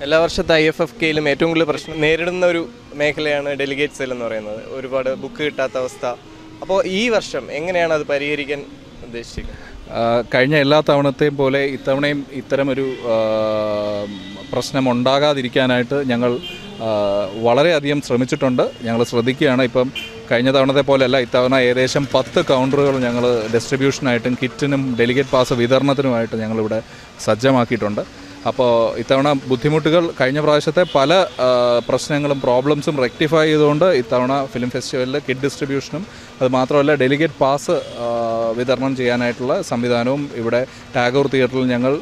എല്ലാ വർഷത്തെ IFFKയിലും ഏറ്റവും കൂടുതൽ പ്രശ്നം നേരിടുന്ന ഒരു മേഖലയാണ് ഡെലിഗേറ്റ് സെൽ എന്ന് പറയുന്നത്. ഒരുപാട് ബുക്ക് കിട്ടാത്ത അവസ്ഥ. അപ്പോൾ ഈ വർഷം എങ്ങനെയാണ് അത് പരിഹരിക്കാൻ ഉദ്ദേശിക്കുന്നത്? കഴിഞ്ഞ എല്ലാ തവണത്തെയും പോലെ ഇത്തവണയും ഇത്തരമൊരു പ്രശ്നം ഉണ്ടാകാതിരിക്കാനായിട്ട് ഞങ്ങൾ വളരെയധികം ശ്രമിച്ചിട്ടുണ്ട്. ഞങ്ങൾ ശ്രദ്ധിക്കുകയാണ്. ഇപ്പം കഴിഞ്ഞ തവണത്തെ പോലെയല്ല, ഇത്തവണ ഏകദേശം 10 കൗണ്ടറുകൾ ഞങ്ങൾ ഡിസ്ട്രിബ്യൂഷനായിട്ടും കിറ്റിനും ഡെലിഗേറ്റ് പാസ് വിതരണത്തിനുമായിട്ട് ഞങ്ങളിവിടെ സജ്ജമാക്കിയിട്ടുണ്ട്. അപ്പോൾ ഇത്തവണ ബുദ്ധിമുട്ടുകൾ കഴിഞ്ഞ പ്രാവശ്യത്തെ പല പ്രശ്നങ്ങളും പ്രോബ്ലംസും റെക്ടിഫൈ ചെയ്തുകൊണ്ട് ഇത്തവണ ഫിലിം ഫെസ്റ്റിവലിൽ കിറ്റ് ഡിസ്ട്രിബ്യൂഷനും അത് മാത്രമല്ല ഡെലിഗേറ്റ് പാസ് വിതരണം ചെയ്യാനായിട്ടുള്ള സംവിധാനവും ഇവിടെ ടാഗോർ തിയേറ്ററിൽ ഞങ്ങൾ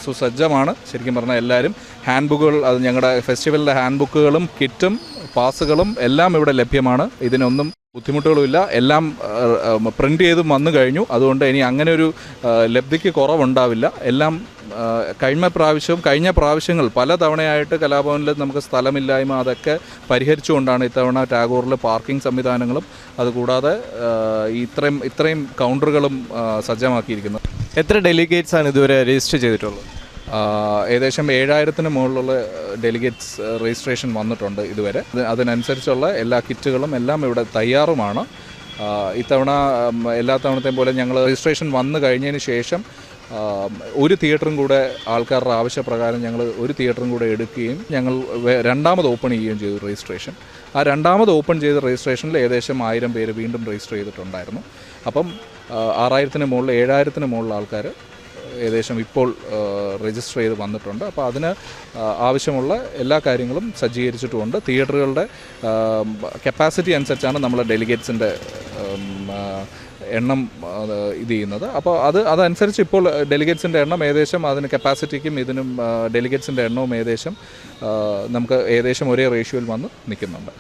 സുസജ്ജമാണ്. ശരിക്കും പറഞ്ഞാൽ എല്ലാവരും ഹാൻഡ് ബുക്കുകൾ, അത് ഞങ്ങളുടെ ഫെസ്റ്റിവലിൻ്റെ ഹാൻഡ് ബുക്കുകളും കിറ്റും പാസുകളും എല്ലാം ഇവിടെ ലഭ്യമാണ്. ഇതിനൊന്നും ബുദ്ധിമുട്ടുകളുമില്ല. എല്ലാം പ്രിൻ്റ് ചെയ്ത് വന്നു കഴിഞ്ഞു. അതുകൊണ്ട് ഇനി അങ്ങനെ ഒരു ലബ്ധിക്ക് കുറവുണ്ടാവില്ല. എല്ലാം കഴിഞ്ഞ പ്രാവശ്യങ്ങൾ പല തവണയായിട്ട് കലാഭവനിൽ നമുക്ക് സ്ഥലമില്ലായ്മ അതൊക്കെ പരിഹരിച്ചുകൊണ്ടാണ് ഇത്തവണ ടാഗോറിൽ പാർക്കിംഗ് സംവിധാനങ്ങളും അതുകൂടാതെ ഇത്രയും കൗണ്ടറുകളും സജ്ജമാക്കിയിരിക്കുന്നത്. എത്ര ഡെലിഗേറ്റ്സ് ആണ് ഇതുവരെ രജിസ്റ്റർ ചെയ്തിട്ടുള്ളത്? ഏകദേശം 7000-ന് മുകളിലുള്ള ഡെലിഗേറ്റ്സ് രജിസ്ട്രേഷൻ വന്നിട്ടുണ്ട് ഇതുവരെ. അതിനനുസരിച്ചുള്ള എല്ലാ കിറ്റുകളും എല്ലാം ഇവിടെ തയ്യാറുമാണ്. ഇത്തവണ എല്ലാ തവണത്തെയും പോലെ ഞങ്ങൾ രജിസ്ട്രേഷൻ വന്നു കഴിഞ്ഞതിന് ശേഷം ഒരു തിയേറ്ററും കൂടെ ആൾക്കാരുടെ ആവശ്യപ്രകാരം ഞങ്ങൾ ഒരു തിയേറ്ററും കൂടെ എടുക്കുകയും ഞങ്ങൾ രണ്ടാമത് ഓപ്പൺ ചെയ്യുകയും ചെയ്തു രജിസ്ട്രേഷൻ. ആ രണ്ടാമത് ഓപ്പൺ ചെയ്ത രജിസ്ട്രേഷനിൽ ഏകദേശം 1000 പേര് വീണ്ടും രജിസ്റ്റർ ചെയ്തിട്ടുണ്ടായിരുന്നു. അപ്പം 6000-ന് മുകളിൽ 7000-ന് മുകളിൽ ആൾക്കാർ ഏകദേശം ഇപ്പോൾ രജിസ്റ്റർ ചെയ്ത് വന്നിട്ടുണ്ട്. അപ്പോൾ അതിന് ആവശ്യമുള്ള എല്ലാ കാര്യങ്ങളും സജ്ജീകരിച്ചിട്ടുമുണ്ട്. തിയേറ്ററുകളുടെ കപ്പാസിറ്റി അനുസരിച്ചാണ് നമ്മൾ ഡെലിഗേറ്റ്സിൻ്റെ എണ്ണം ഇത് ചെയ്യുന്നത്. അപ്പോൾ അതനുസരിച്ച് ഇപ്പോൾ ഡെലിഗേറ്റ്സിൻ്റെ എണ്ണം ഏകദേശം അതിന് കപ്പാസിറ്റിക്കും ഇതിനും ഡെലിഗേറ്റ്സിൻ്റെ എണ്ണവും ഏകദേശം നമുക്ക് ഏകദേശം ഒരേ റേഷ്യോയിൽ വന്ന് നിൽക്കുന്നുണ്ട്.